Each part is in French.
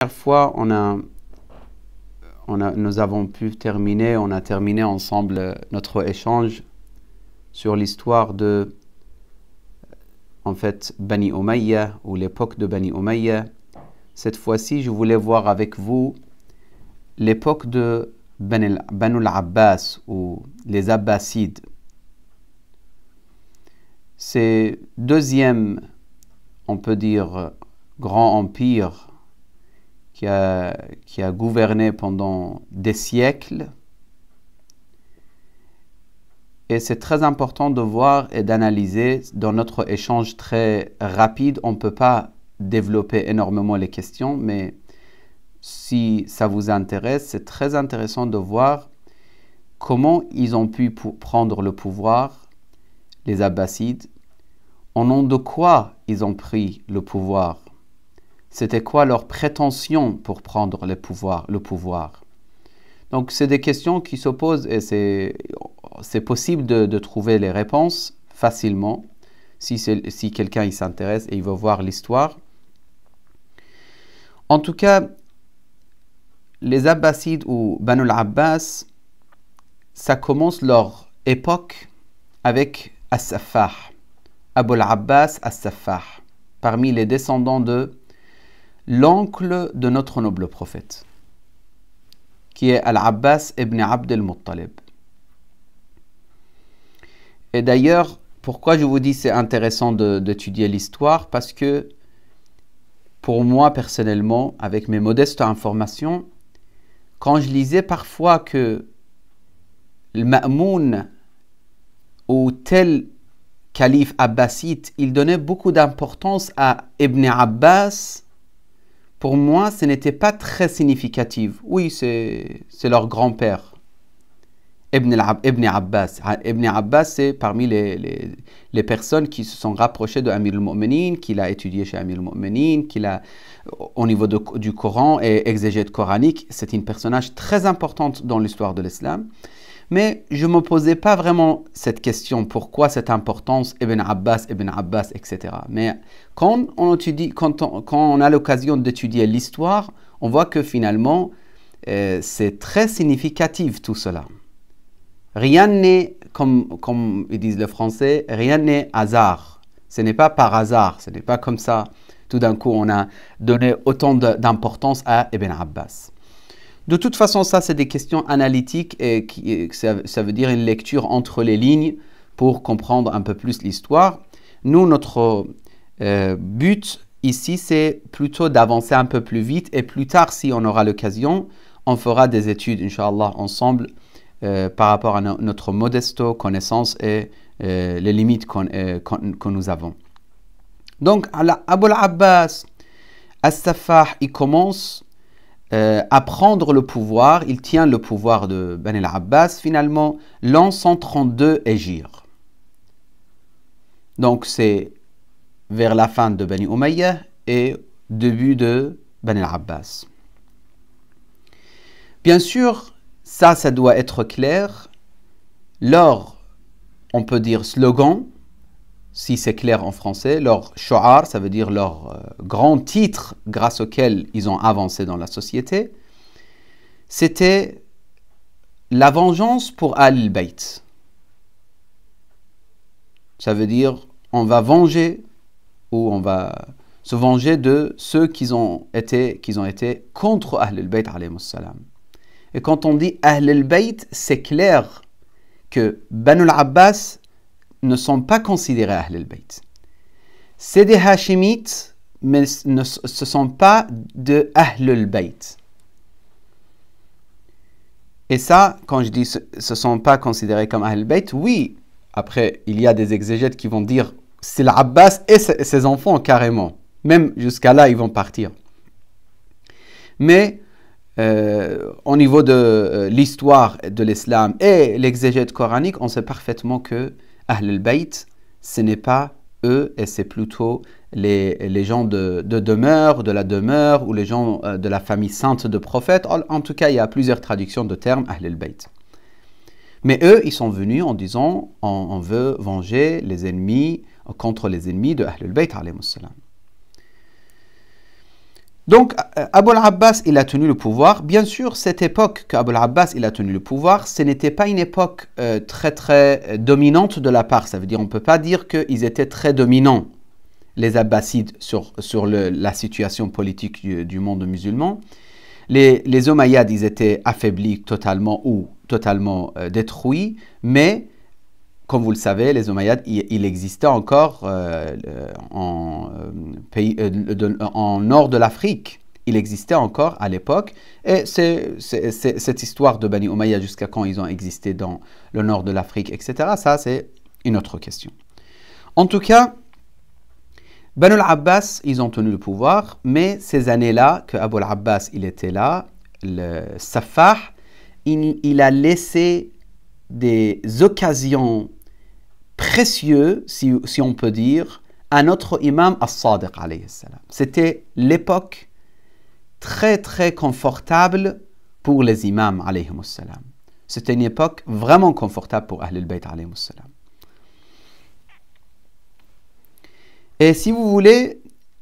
Dernière fois, nous avons pu terminer, on a terminé ensemble notre échange sur l'histoire de, Bani Umayya ou l'époque de Bani Umayya. Cette fois-ci, je voulais voir avec vous l'époque de Banu al-Abbas ou les Abbasides. C'est deuxième, on peut dire, grand empire qui a gouverné pendant des siècles. Et c'est très important de voir et d'analyser. Dans notre échange très rapide, on ne peut pas développer énormément les questions, mais si ça vous intéresse, c'est très intéressant de voir comment ils ont pu prendre le pouvoir, les Abbasides, au nom de quoi ils ont pris le pouvoir. C'était quoi leur prétention pour prendre le pouvoir. Donc, c'est des questions qui s'opposent et c'est possible de trouver les réponses facilement si quelqu'un s'intéresse et il veut voir l'histoire. En tout cas, les Abbasides ou Banu al-Abbas, ça commence leur époque avec As-Saffah, Abu al-Abbas As-Saffah, parmi les descendants de l'oncle de notre noble prophète, qui est Al-Abbas ibn Abd al-Muttalib. Et d'ailleurs, pourquoi je vous dis c'est intéressant d'étudier l'histoire? Parce que pour moi personnellement, avec mes modestes informations, quand je lisais parfois que le Ma'moun ou tel calife abbasside, il donnait beaucoup d'importance à Ibn Abbas, pour moi, ce n'était pas très significatif. Oui, c'est leur grand-père, Ibn Abbas. Ibn Abbas, c'est parmi les personnes qui se sont rapprochées de Amir al-Mu'minin, qu'il a étudié chez Amir al-Mu'minin, qu'il a, au niveau du Coran et exégète coranique, c'est une personnage très importante dans l'histoire de l'islam. Mais je ne me posais pas vraiment cette question, pourquoi cette importance, Ibn Abbas, etc. Mais quand on a l'occasion d'étudier l'histoire, on voit que finalement, c'est très significatif tout cela. Rien n'est, comme ils disent les Français, rien n'est hasard. Ce n'est pas par hasard, ce n'est pas comme ça. Tout d'un coup, on a donné autant d'importance à Ibn Abbas. De toute façon, ça, c'est des questions analytiques et ça veut dire une lecture entre les lignes pour comprendre un peu plus l'histoire. Nous, notre but ici, c'est plutôt d'avancer un peu plus vite et plus tard, si on aura l'occasion, on fera des études, Inch'Allah, ensemble par rapport à notre modesto connaissance et les limites que nous avons. Donc, Abu al-Abbas As-Saffah, il commence à prendre le pouvoir, il tient le pouvoir de Bani al-Abbas, finalement, l'an 132 Hégire. Donc, c'est vers la fin de Bani Umayya et début de Bani al-Abbas. Bien sûr, ça doit être clair. Leur, on peut dire slogan, si c'est clair en français, leur shu'ar, ça veut dire leur grand titre grâce auquel ils ont avancé dans la société, c'était la vengeance pour Al-Bayt. Ça veut dire on va venger ou on va se venger de ceux qui ont été contre Ahl-Bayt alayhimus salam. Et quand on dit Ahl-Bayt, c'est clair que Banu al-Abbas ne sont pas considérés Ahl al-Bayt. C'est des Hashimites, mais ce ne sont pas de Ahl al-Bayt. Et ça, quand je dis ce ne sont pas considérés comme Ahl al-Bayt, oui, après, il y a des exégètes qui vont dire c'est l'Abbas et ses enfants carrément. Même jusqu'à là, ils vont partir. Mais au niveau de l'histoire de l'islam et l'exégète coranique, on sait parfaitement que Ahl al-Bayt, ce n'est pas eux, et c'est plutôt les gens de la demeure, ou les gens de la famille sainte de prophète. En tout cas, il y a plusieurs traductions de termes Ahl al-Bayt. Mais eux, ils sont venus en disant on veut venger les ennemis, contre les ennemis de Ahl al-Bayt alayhimus salam. Donc, Abu al-Abbas, il a tenu le pouvoir. Bien sûr, cette époque qu'Abu al-Abbas, il a tenu le pouvoir, ce n'était pas une époque très dominante de la part. Ça veut dire, on ne peut pas dire qu'ils étaient très dominants, les Abbasides, sur la situation politique du monde musulman. Les Omeyyades, ils étaient affaiblis totalement ou totalement détruits, mais comme vous le savez, les Omeyyades, il existait encore en nord de l'Afrique. Il existait encore à l'époque. Et c'est cette histoire de Bani Umayya jusqu'à quand ils ont existé dans le nord de l'Afrique, etc. Ça, c'est une autre question. En tout cas, Banu al-Abbas, ils ont tenu le pouvoir, mais ces années-là, que Abu al-Abbas, il était là, le Saffah, il a laissé des occasions précieuses, si on peut dire, à notre imam as-Sadiq alayhi salam. C'était l'époque très très confortable pour les imams alayhi salam. C'était une époque vraiment confortable pour Ahl al-Bayt alayhi salam. Et si vous voulez,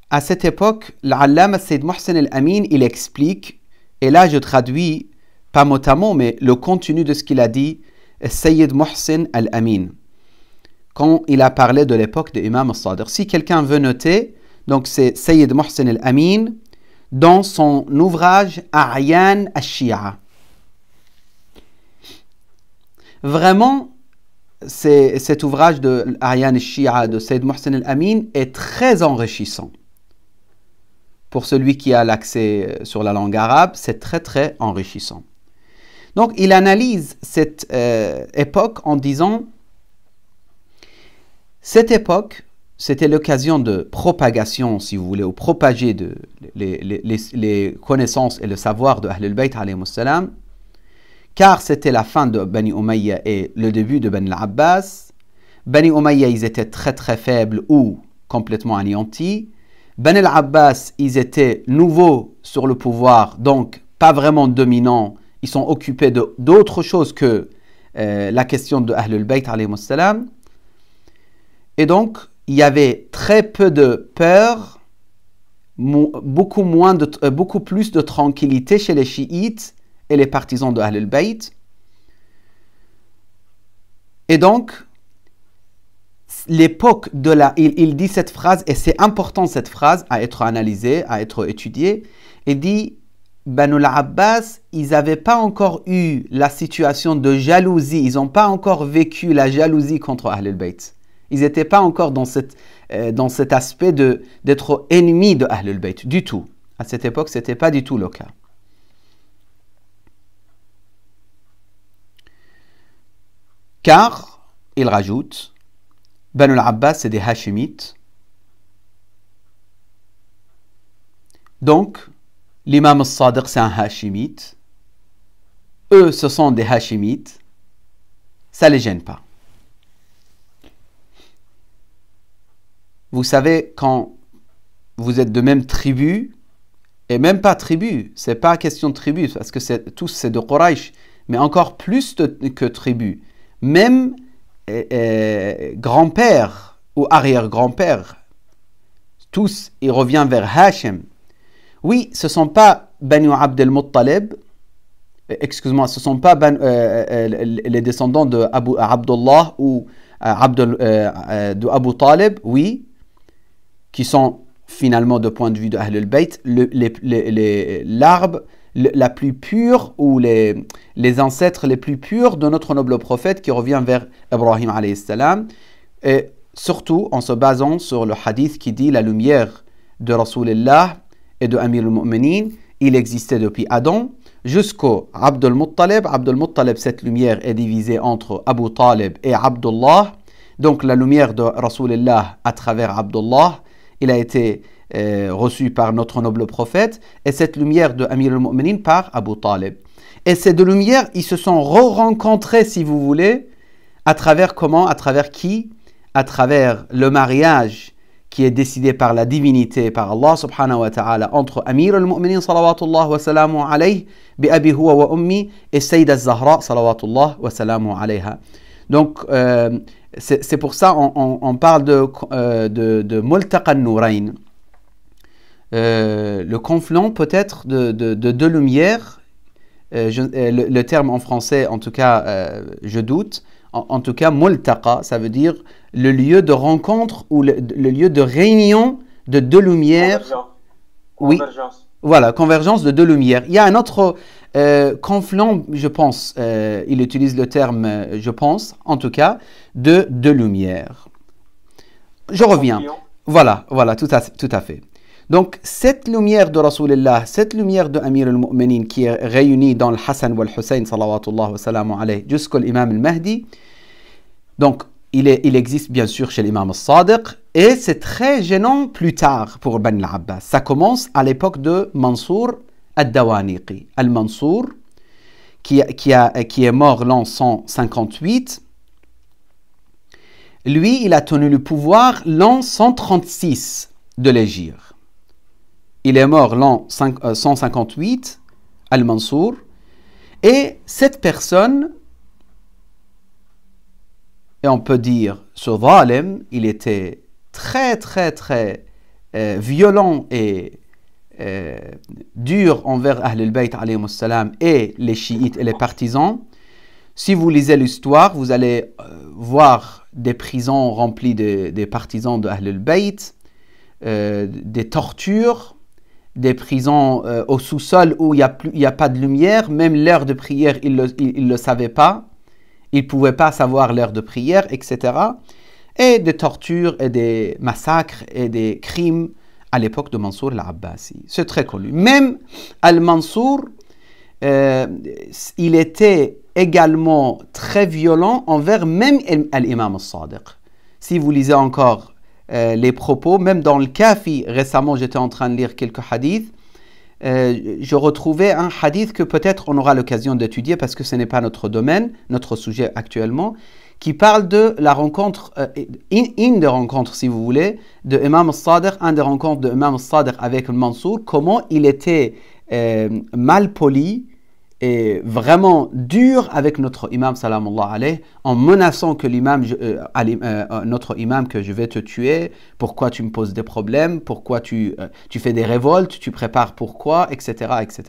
à cette époque, l'Allama Sayyid Mohsen al-Amin, il explique, et là je traduis pas mot à mot, mais le contenu de ce qu'il a dit, Sayyid Mohsen al-Amin, quand il a parlé de l'époque de Imam al-Sadiq. Si quelqu'un veut noter, donc c'est Sayyid Mohsen al-Amin, dans son ouvrage A'yan al-Shia. Vraiment, cet ouvrage de A'yan al-Shia de Sayyid Mohsen al-Amin est très enrichissant. Pour celui qui a l'accès sur la langue arabe, c'est très très enrichissant. Donc il analyse cette époque en disant: cette époque, c'était l'occasion de propagation, si vous voulez, ou propager les connaissances et le savoir de Ahl al-Bayt alayhi salam, car c'était la fin de Bani Umayya et le début de Bani al-Abbas. Bani Umayya, ils étaient très très faibles ou complètement anéantis. Bani al-Abbas, ils étaient nouveaux sur le pouvoir, donc pas vraiment dominants. Ils sont occupés d'autres choses que la question de Ahl al-Bayt alayhi salam. Et donc, il y avait très peu de peur, beaucoup plus de tranquillité chez les chiites et les partisans de Ahl al-Bayt. Et donc, l'époque de la... Il dit cette phrase, et c'est important cette phrase à être analysée, à être étudiée. Il dit, Banu al-Abbas, ils n'avaient pas encore eu la situation de jalousie, ils n'ont pas encore vécu la jalousie contre Ahl al-Bayt. Ils n'étaient pas encore dans cet aspect d'être ennemis de Ahl al-Bayt, du tout. À cette époque, ce n'était pas du tout le cas. Car, il rajoute, Banu al-Abbas, c'est des Hashimites. Donc, l'imam al-Sadiq, c'est un Hashimite. Eux, ce sont des Hashimites. Ça ne les gêne pas. Vous savez, quand vous êtes de même tribu, et même pas tribu, c'est pas question de tribu, parce que tous c'est de Quraysh, mais encore plus que tribu. Même grand-père ou arrière-grand-père, tous, ils reviennent vers Hachem. Oui, ce ne sont pas Banu Abd al-Muttalib, excuse-moi, ce ne sont pas les descendants de Abdullah ou de Abu Talib, oui, qui sont finalement, de point de vue de Ahl al-Bayt, l'arbre la plus pure ou les ancêtres les plus purs de notre noble prophète qui revient vers Ibrahim alayhi salam, et surtout en se basant sur le hadith qui dit la lumière de Rasulullah et de Amir al-Mu'minin, il existait depuis Adam jusqu'au Abd al-Muttalib. Abd al-Muttalib, cette lumière est divisée entre Abu Talib et Abdullah. Donc la lumière de Rasulullah à travers Abdullah, il a été reçu par notre noble prophète, et cette lumière de Amir al-Mu'minin par Abu Talib. Et ces deux lumières, ils se sont re-rencontrés, si vous voulez, à travers comment? À travers qui? À travers le mariage qui est décidé par la divinité, par Allah subhanahu wa ta'ala, entre Amir al-Mu'minin salawatullah wa salamu alayhi, bi abi huwa wa ummi, et Sayyidah Zahra salawatullah wa salamu alayha. Donc, c'est pour ça on parle de Multaqa an-Nourayn. le confluent peut-être de deux lumières. Le terme en français, en tout cas, je doute. En tout cas, multaqa, ça veut dire le lieu de rencontre ou le lieu de réunion de deux lumières. Oui, voilà, convergence de deux lumières. Il y a un autre confluent, je pense, il utilise le terme, je pense, en tout cas, de deux lumières. Je reviens. Voilà, tout à fait. Donc, cette lumière de Rasulullah, cette lumière de Amir al-Mu'minin qui est réunie dans le Hassan wal Hussein, salawatullah wa salamu alayhi, jusqu'au l'imam al-Mahdi, donc, il existe bien sûr chez l'imam al-Sadiq, et c'est très gênant plus tard pour Bani al-Abbas. Ça commence à l'époque de Mansour al-Dawaniqi. Al-Mansour, qui est mort l'an 158, lui, il a tenu le pouvoir l'an 136 de l'Hégire. Il est mort l'an 158, Al-Mansour, et cette personne, et on peut dire, ce Zalem, il était très violent et dur envers Ahl al-Bayt alayhimus salam et les chiites et les partisans. Si vous lisez l'histoire, vous allez voir des prisons remplies des partisans de Ahl al-Bayt, des tortures, des prisons au sous-sol où il n'y a pas de lumière, même l'heure de prière, ils ne le savaient pas. Ils ne pouvaient pas savoir l'heure de prière, etc. Et des tortures et des massacres et des crimes à l'époque de Mansour al-Abbasi. C'est très connu. Même Al-Mansour, il était également très violent envers même l'imam al-Sadiq. Si vous lisez encore les propos, même dans le Kafi, récemment j'étais en train de lire quelques hadiths, je retrouvais un hadith que peut-être on aura l'occasion d'étudier parce que ce n'est pas notre domaine, notre sujet actuellement, qui parle de la rencontre, une des rencontres si vous voulez, de Imam al-Sadiq, un des rencontres de Imam al-Sadiq avec le Mansour, comment il était mal poli et vraiment dur avec notre imam salamullah alayhi, en menaçant que notre imam que je vais te tuer, pourquoi tu me poses des problèmes, pourquoi tu fais des révoltes, tu prépares pourquoi, etc. etc.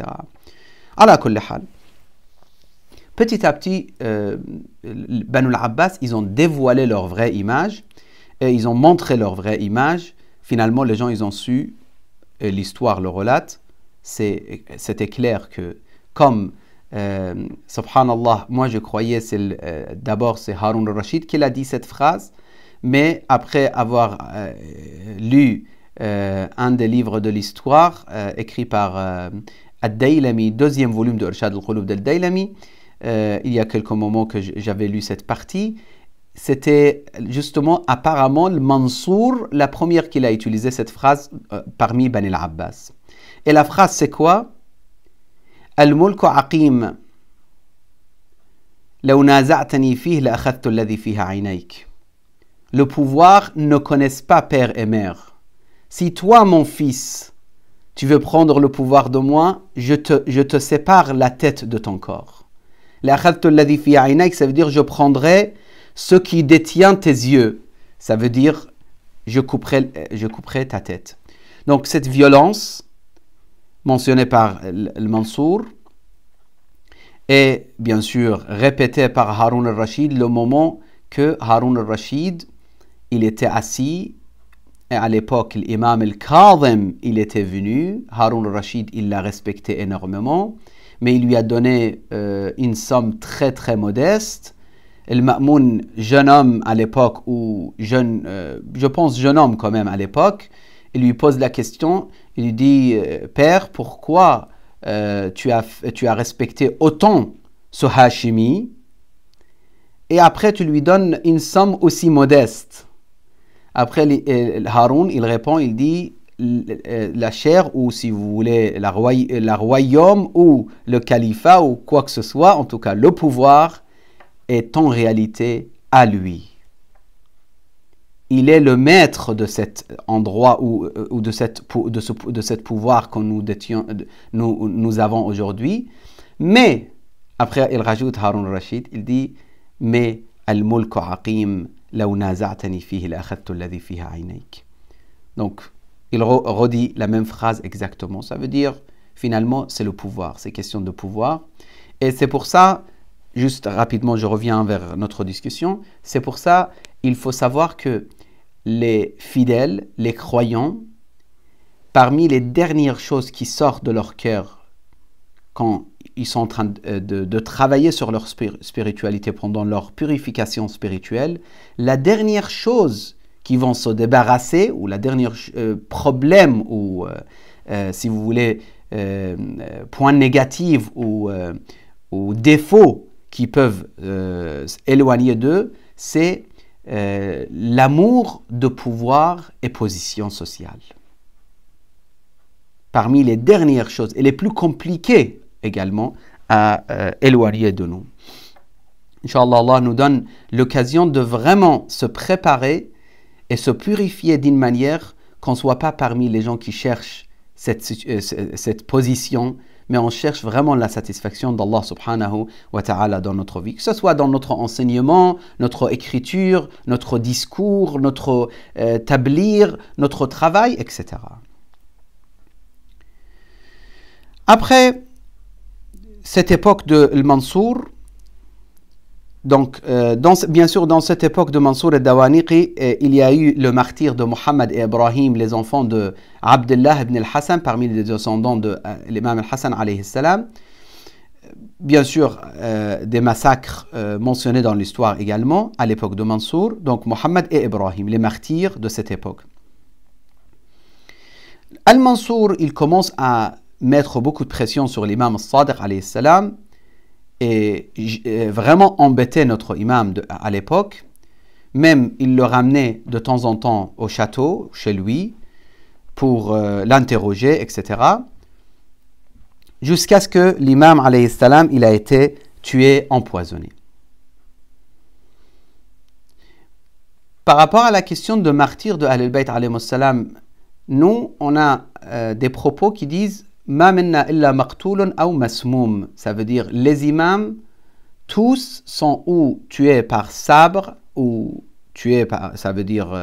Ala kulli hal. Petit à petit, Banu al-Abbas, ils ont dévoilé leur vraie image et ils ont montré leur vraie image. Finalement, les gens, ils ont su, et l'histoire le relate, c'était clair que comme subhanallah, moi je croyais d'abord c'est Haroun al-Rashid qui a dit cette phrase, mais après avoir lu un des livres de l'histoire écrit par Ad-Daylami, deuxième volume de Irshad al-Qulub d'Al-Daylami, il y a quelques moments que j'avais lu cette partie, c'était justement apparemment le Mansour, la première qu'il a utilisé cette phrase parmi Bani al-Abbas. Et la phrase c'est quoi? Al-mulku aqim law naza'tani fihi la akhadhtu alladhi fiha 'aynayk. Le pouvoir ne connaisse pas père et mère. Si toi, mon fils, tu veux prendre le pouvoir de moi, je te sépare la tête de ton corps. La akhadhtu alladhi fiha 'aynayk, ça veut dire je prendrai ce qui détient tes yeux. Ça veut dire je couperai ta tête. Donc cette violence mentionné par le Mansour, et bien sûr répété par Haroun al-Rashid le moment que Haroun al-Rashid il était assis et à l'époque l'imam al-Kadhim il était venu. Haroun al-Rashid il l'a respecté énormément, mais il lui a donné une somme très modeste. Le Ma'moun, jeune homme à l'époque, ou je pense jeune homme quand même à l'époque, il lui pose la question, il lui dit « Père, pourquoi tu as respecté autant ce Hashimi et après tu lui donnes une somme aussi modeste ?» Après, Haroun, il répond, il dit « La chair, ou si vous voulez, la royaume ou le califat ou quoi que ce soit, en tout cas le pouvoir, est en réalité à lui. » Il est le maître de cet endroit ou de cette pouvoir que nous avons aujourd'hui. Mais, après il rajoute Haroun al-Rashid, il dit « Mais al-mulku aqim law naza'tani fihi la akhadhtu alladhi fiha 'aynayk » Donc, il redit la même phrase exactement. Ça veut dire, finalement, c'est le pouvoir, c'est question de pouvoir. Et c'est pour ça, juste rapidement, je reviens vers notre discussion, c'est pour ça, il faut savoir que les fidèles, les croyants, parmi les dernières choses qui sortent de leur cœur quand ils sont en train de travailler sur leur spiritualité pendant leur purification spirituelle, la dernière chose qu'ils vont se débarrasser, ou la dernière problème, ou si vous voulez, point négatif ou défaut qui peuvent éloigner d'eux, c'est l'amour de pouvoir et position sociale. Parmi les dernières choses, et les plus compliquées également, à éloigner de nous. Inch'Allah, Allah nous donne l'occasion de vraiment se préparer et se purifier d'une manière qu'on ne soit pas parmi les gens qui cherchent cette position, mais on cherche vraiment la satisfaction d'Allah subhanahu wa ta'ala dans notre vie, que ce soit dans notre enseignement, notre écriture, notre discours, notre tablir, notre travail, etc. Après cette époque de Mansour, donc bien sûr dans cette époque de Mansour et Dawaniqi, il y a eu le martyre de Mohammed et Ibrahim, les enfants de Abdullah ibn al-Hassan, parmi les descendants de l'imam al-Hassan alayhi salam. Bien sûr, des massacres mentionnés dans l'histoire également à l'époque de Mansour, donc Mohammed et Ibrahim, les martyrs de cette époque. Al-Mansour, il commence à mettre beaucoup de pression sur l'imam al-Sadiq alayhi salam et vraiment embêter notre imam à l'époque. Même il le ramenait de temps en temps au château, chez lui, pour l'interroger, etc. Jusqu'à ce que l'imam alayhi salam, il a été tué, empoisonné. Par rapport à la question de martyr de Ahl al-Bayt alayhi salam, nous, on a des propos qui disent Ma minna illa maqtoulun ou masmoum. Ça veut dire les imams, tous sont ou tués par sabre, ou tués par, ça veut dire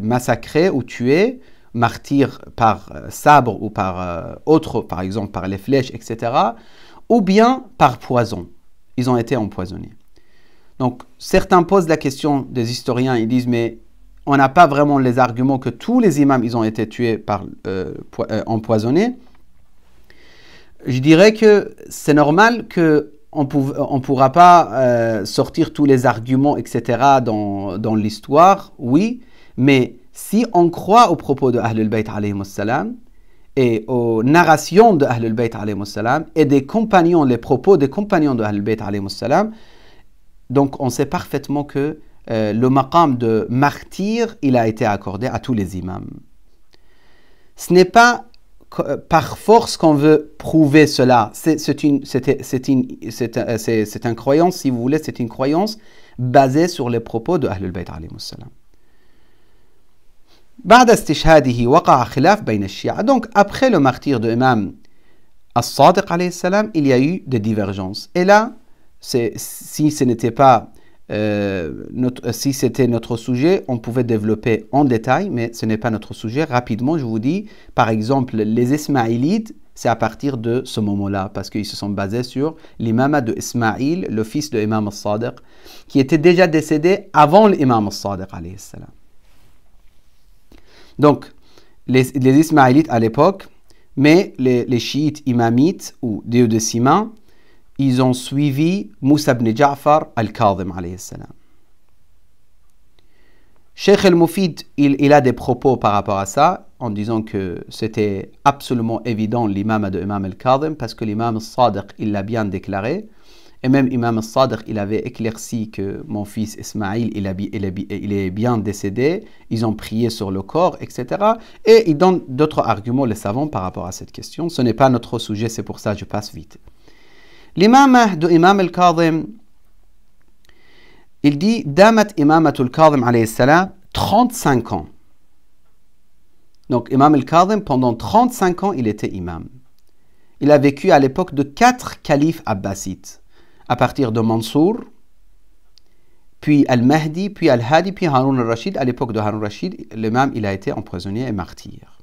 massacrés ou tués, martyrs par sabre ou par autre, par exemple par les flèches, etc. Ou bien par poison. Ils ont été empoisonnés. Donc certains posent la question, des historiens, ils disent mais on n'a pas vraiment les arguments que tous les imams ils ont été tués par empoisonnés. Je dirais que c'est normal qu'on ne pourra pas sortir tous les arguments, etc. dans l'histoire, oui, mais si on croit aux propos de Ahl al-Bayt alayhi salam et aux narrations de Ahl al-Bayt alayhi salam et des compagnons, les propos des compagnons de Ahl al-Bayt alayhi salam, donc on sait parfaitement que le maqam de martyr, il a été accordé à tous les imams. Ce n'est pas par force qu'on veut prouver cela. C'est une croyance, si vous voulez, c'est une croyance basée sur les propos de Ahl al-Bayt alayhi salam. Donc, après le martyr de l'imam al-Sadiq alayhi salam, il y a eu des divergences. Et là, si ce n'était pas si c'était notre sujet, on pouvait développer en détail, mais ce n'est pas notre sujet. Rapidement, je vous dis, par exemple, les Ismaïlites, c'est à partir de ce moment-là, parce qu'ils se sont basés sur l'imam de Ismaïl, le fils de l'imam al-Sadiq, qui était déjà décédé avant l'imam al-Sadiq alayhi salam. Donc, les Ismaïlites à l'époque, mais les chiites imamites ou duodécimains, ils ont suivi Moussa ibn Ja'far al-Kadhim alayhi salam. Cheikh al-Mufid, il a des propos par rapport à ça, en disant que c'était absolument évident l'imam de Imam al-Kadhim, parce que l'imam al-Sadiq, il l'a bien déclaré, et même Imam al-Sadiq, il avait éclairci que mon fils Ismaïl, il est bien décédé, ils ont prié sur le corps, etc. Et il donne d'autres arguments, les savants, par rapport à cette question. Ce n'est pas notre sujet, c'est pour ça que je passe vite. L'imam de Imam al-Kadhim, il dit Damat imamatul Kadhim alayhi salam 35 ans. Donc Imam al-Kadhim, pendant 35 ans, il était imam. Il a vécu à l'époque de 4 califes abbassides, à partir de Mansour, puis Al-Mahdi, puis Al-Hadi, puis Haroun al-Rashid. À l'époque de Haroun al-Rashid, l'imam, il a été emprisonné et martyr.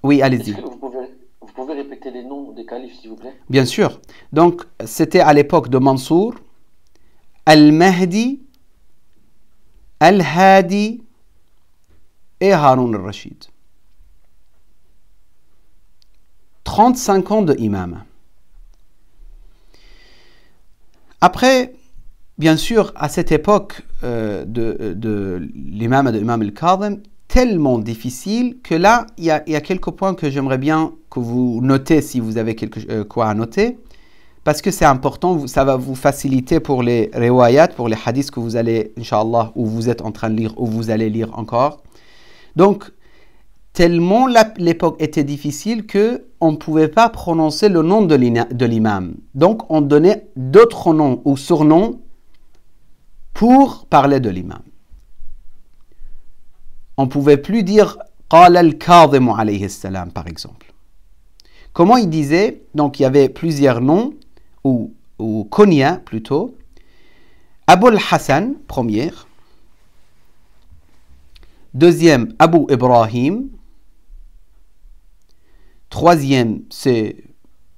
Oui, allez-y. Vous pouvez répéter les noms des califes, s'il vous plaît? Bien sûr. Donc, c'était à l'époque de Mansour, Al-Mahdi, Al-Hadi et Haroun al-Rashid. 35 ans de imam. Après, bien sûr, à cette époque de l'imam de Imam al-Kadhim, tellement difficile que là, il y a quelques points que j'aimerais bien que vous notez si vous avez quelque quoi à noter, parce que c'est important, ça va vous faciliter pour les riwayat, pour les hadiths que vous allez, Inch'Allah, ou vous êtes en train de lire, ou vous allez lire encore. Donc, tellement l'époque était difficile qu'on ne pouvait pas prononcer le nom de l'imam. Donc, on donnait d'autres noms ou surnoms pour parler de l'imam. On ne pouvait plus dire « Qala al-Kadhimu alayhi salam » par exemple. Comment il disait? Donc, il y avait plusieurs noms, ou kunya plutôt. Abu al-Hassan, première. Deuxième, Abu Ibrahim. Troisième, c'est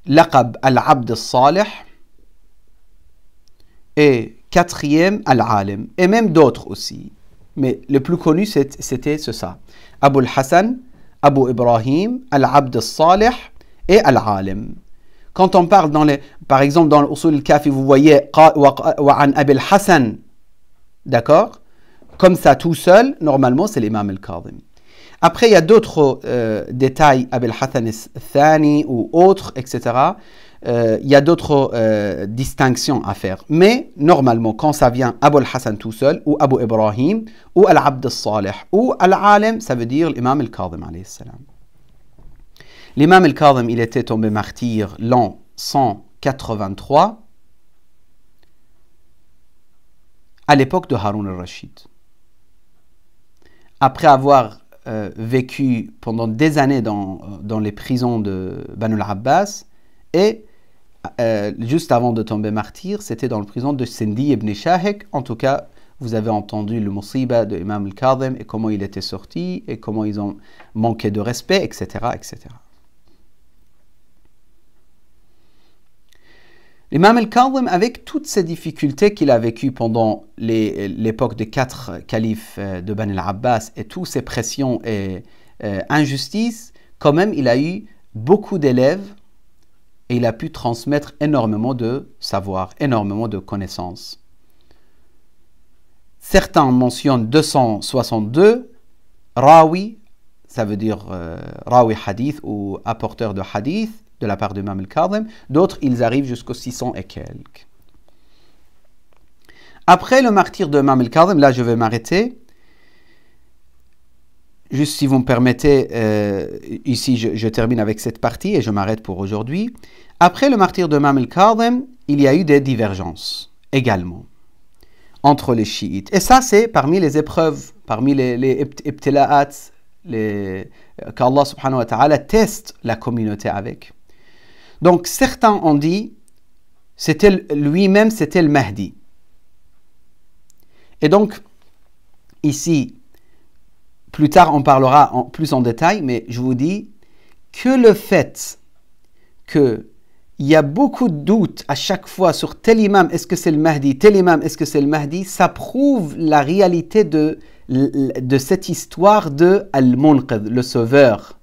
Laqab al-Abd al-Salih. Et quatrième, Al-Alim. Et même d'autres aussi. Mais le plus connu, c'était ça. Abu al-Hassan, Abu Ibrahim, Al-Abd al-Salih et Al-Alim. Quand on parle par exemple dans l'Usul al-Kafi, vous voyez Wa'an Abi al-Hassan, d'accord? Comme ça, tout seul, normalement, c'est l'imam al-Kadhim. Après, il y a d'autres détails, Abi al-Hassan al-Thani ou autres, etc. Il y a d'autres distinctions à faire. Mais, normalement, quand ça vient Abu al-Hassan tout seul, ou Abu Ibrahim, ou Al-Abd al-Salih, ou Al-Alim, ça veut dire l'imam al-Kadhim, alayhi salam. L'imam al-Kadhim, il était tombé martyr l'an 183, à l'époque de Haroun al-Rashid. Après avoir vécu pendant des années dans les prisons de Banu al-Abbas, et juste avant de tomber martyr, c'était dans la prison de Sindi ibn Shahik. En tout cas, vous avez entendu le musiba de Imam al-Kadhim et comment il était sorti et comment ils ont manqué de respect, etc., etc. L'imam al-Kadhim, avec toutes ces difficultés qu'il a vécues pendant l'époque des 4 califes de Bani al-Abbas et toutes ces pressions et injustices, quand même, il a eu beaucoup d'élèves et il a pu transmettre énormément de savoir, énormément de connaissances. Certains mentionnent 262 rawi, ça veut dire rawi hadith ou apporteur de hadith, de la part de Imam al-Kadhim. D'autres, ils arrivent jusqu'aux 600 et quelques. Après le martyr de Imam al-Kadhim, là je vais m'arrêter. Juste si vous me permettez, ici je termine avec cette partie et je m'arrête pour aujourd'hui. Après le martyr de Imam al-Kadhim, il y a eu des divergences également entre les chiites. Et ça, c'est parmi les épreuves, parmi les ibtila'at, qu'Allah subhanahu wa ta'ala teste la communauté avec. Donc certains ont dit, lui-même c'était le Mahdi. Et donc, ici, plus tard on parlera plus en détail, mais je vous dis que le fait qu'il y a beaucoup de doutes à chaque fois sur tel imam, est-ce que c'est le Mahdi, tel imam, est-ce que c'est le Mahdi, ça prouve la réalité de cette histoire de Al-Munqidh, le sauveur,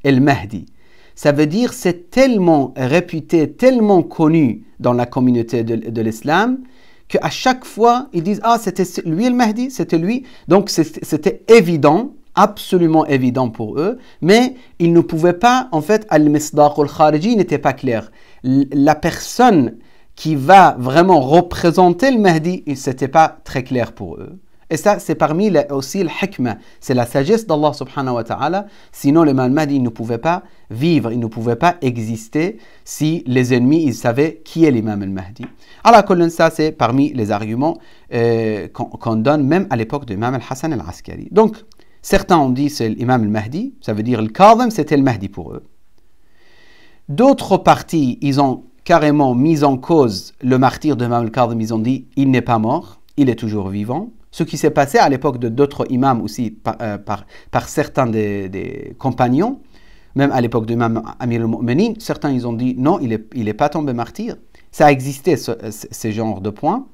et le Mahdi. Ça veut dire c'est tellement réputé, tellement connu dans la communauté de l'islam qu'à chaque fois, ils disent « Ah, c'était lui le Mahdi, c'était lui ». Donc c'était évident, absolument évident pour eux, mais ils ne pouvaient pas, en fait, al-misdaq al-khariji n'était pas clair. La personne qui va vraiment représenter le Mahdi, ce n'était pas très clair pour eux. Et ça, c'est parmi aussi le hikmah, c'est la sagesse d'Allah subhanahu wa ta'ala. Sinon, le Mahdi ne pouvait pas vivre, il ne pouvait pas exister si les ennemis, ils savaient qui est l'imam al-Mahdi. Alors, ça, c'est parmi les arguments qu'on donne même à l'époque de l'imam al-Hassan al-Askari. Donc, certains ont dit c'est l'imam al-Mahdi, ça veut dire le Kadhim, c'était le Mahdi pour eux. D'autres partis, ils ont carrément mis en cause le martyr de Imam al-Kadhim. Ils ont dit, il n'est pas mort, il est toujours vivant. Ce qui s'est passé à l'époque de d'autres imams aussi, par certains des compagnons, même à l'époque de l'imam Amir al-Mu'minin, certains ils ont dit, non, il est pas tombé martyr. Ça a existé, ce genre de points.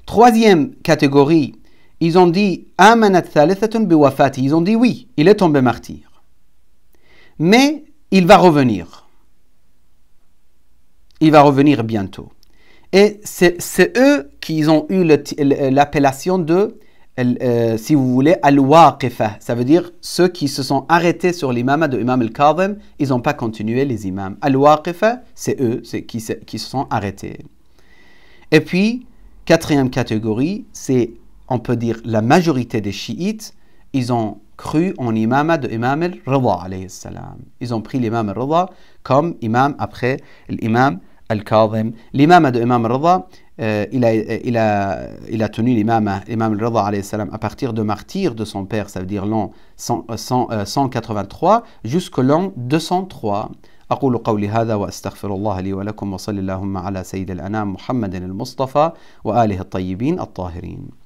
Troisième catégorie, ils ont dit, amanat thalithatun biwafati. Ils ont dit, oui, il est tombé martyr. Mais il va revenir. Il va revenir bientôt. Et c'est eux qui ont eu l'appellation de, si vous voulez, al-waqifa. Ça veut dire ceux qui se sont arrêtés sur l'imam de Imam al-Kadhim, ils n'ont pas continué les imams. Al-waqifa, c'est eux qui se sont arrêtés. Et puis, quatrième catégorie, c'est, on peut dire, la majorité des chiites, ils ont cru en imam de Imam al-Rida alayhi salam. Ils ont pris l'imam al-Rida comme imam après l'imam al-Kadhim. L'imam de Imam al-Rida, il a tenu l'imam al-Rida alayhi salam à partir de martyr de son père, ça veut dire l'an 183 jusqu'au l'an 203. أقول قولي هذا وأستغفر الله لي ولكم وصلى اللهم على سيد الأنام محمد المصطفى وآله الطيبين الطاهرين.